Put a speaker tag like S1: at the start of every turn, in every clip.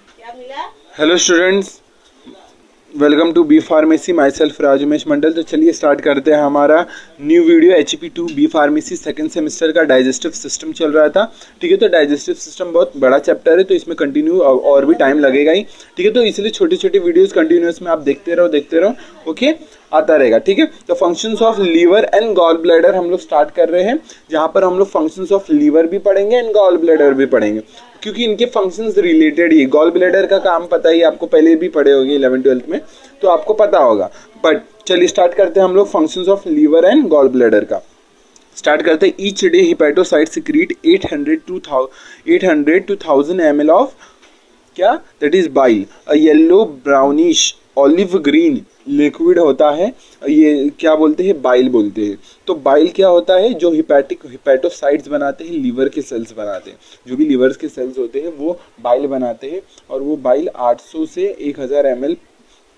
S1: Hello students, welcome to B pharmacy. Myself Raj Umesh Mandal. तो चलिए start करते हैं हमारा new video. HP2 B pharmacy second semester का डाइजेस्टिव सिस्टम चल रहा था। ठीक है, तो डाइजेस्टिव सिस्टम बहुत बड़ा चैप्टर है, तो इसमें कंटिन्यू और भी टाइम लगेगा ही। ठीक है, तो इसलिए छोटी छोटी वीडियोस कंटिन्यूस में आप देखते रहो। ओके, आता रहेगा। ठीक है, तो functions of liver and gall bladder हम लोग स्टार्ट कर रहे हैं, जहाँ पर हम लोग फंक्शंस ऑफ लीवर भी पढ़ेंगे एंड गॉल ब्लैडर भी पढ़ेंगे, क्योंकि इनके फंक्शंस रिलेटेड ही। गॉल ब्लैडर का काम पता ही आपको, पहले भी पढ़े होंगे 11th-12th में, तो आपको पता होगा। बट चलिए स्टार्ट करते हैं हम लोग functions of liver and gall bladder का। स्टार्ट करते हैं। Each day hepatocyte secrete 800 to 1000 ml of क्या, that is bile. A yellow brownish olive green liquid होता है, ये क्या बोलते हैं, बाइल बोलते हैं। तो बाइल क्या होता है, जो हिपैटोसाइट्स बनाते हैं, लीवर के सेल्स बनाते हैं। जो भी लीवर के सेल्स होते हैं वो बाइल बनाते हैं, और वो बाइल 800 से 1000 ml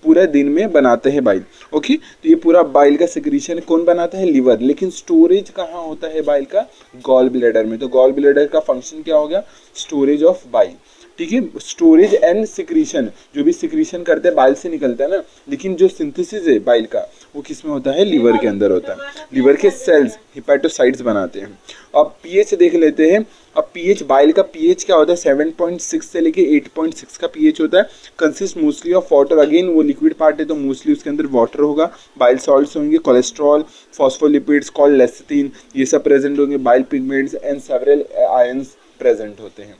S1: पूरे दिन में बनाते हैं बाइल। ओके, तो ये पूरा बाइल का सिक्रीशन कौन बनाता है, लीवर। लेकिन स्टोरेज कहाँ होता है बाइल का, गॉल ब्लैडर में। तो गॉल ब्लैडर का फंक्शन क्या हो गया, स्टोरेज ऑफ बाइल। ठीक है, स्टोरेज एंड सिक्रीशन, जो भी सिक्रीशन करते हैं बाइल से निकलता है ना, लेकिन जो सिंथेसिस है बाइल का वो किस में होता है, लीवर के अंदर होता है। लीवर के सेल्स हिपैटोसाइट्स बनाते हैं। अब पीएच देख लेते हैं। अब पीएच, बाइल का पीएच क्या होता है, 7.6 से लेके 8.6 का पीएच होता है। Consist mostly of water, again वो लिक्विड पार्ट है तो मोस्टली उसके अंदर वाटर होगा। बाइल सॉल्ट्स होंगे, कोलेस्ट्रॉल, फॉस्फोलिपिड्स कॉल्ड लेसिथिन, ये सब प्रेजेंट होंगे। Bile pigments and several ions present होते हैं।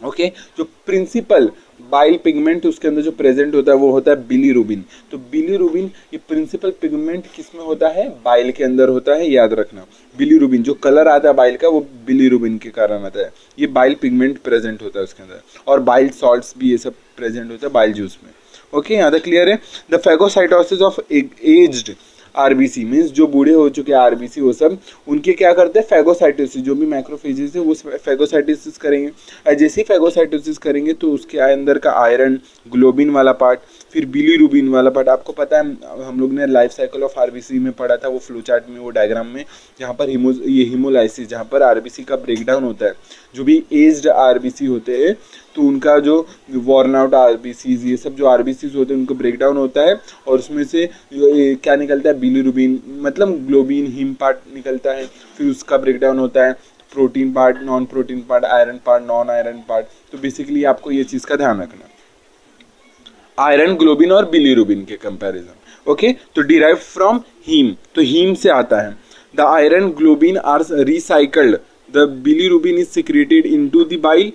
S1: ओके, जो प्रिंसिपल बाइल पिगमेंट उसके अंदर जो प्रेजेंट होता है वो होता है बिलीरुबिन। तो बिलीरुबिन ये प्रिंसिपल पिगमेंट किस में होता है, बाइल के अंदर होता है, याद रखना। बिलीरुबिन जो कलर आता है बाइल का वो बिलीरुबिन के कारण आता है। ये बाइल पिगमेंट प्रेजेंट होता है उसके अंदर, और बाइल सॉल्ट्स भी ये सब प्रेजेंट होता है बाइल जूस में। ओके, यहाँ तक क्लियर है। The phagocytosis of aged RBC means जो बूढ़े हो चुके हैं आरबीसी, वो सब उनके क्या करते हैं, फैगोसाइटोसिस, जो भी मैक्रोफेजेस है वो फैगोसाइटोसिस करेंगे। जैसे ही फैगोसाइटोसिस करेंगे तो उसके अंदर का आयरन, ग्लोबिन वाला पार्ट, फिर बिलीरुबिन वाला पार्ट। आपको पता है हम लोग ने लाइफ साइकिल ऑफ आरबीसी में पढ़ा था, वो फ्लो चार्ट में, वो डायग्राम में, जहाँ पर ये हीमोलाइसिस, जहाँ पर आरबीसी का ब्रेकडाउन होता है। जो भी एज्ड आरबीसी होते हैं तो उनका जो वॉर्न आउट आरबीसीज, ये सब जो आरबीसीज होते हैं उनको ब्रेकडाउन होता है, और उसमें से क्या निकलता है, बिलीरुबिन, मतलब ग्लोबिन, हीम पार्ट निकलता है। फिर उसका ब्रेकडाउन होता है protein part, non protein part, iron part, non iron part. तो बेसिकली आपको ये चीज़ का ध्यान रखना, आयरन, ग्लोबिन और बिलीरुबिन के कंपैरिजन। ओके, तो डिराइव फ्रॉम हीम, तो हीम से आता है। The iron, globin are recycled, the bilirubin is secreted into the bile,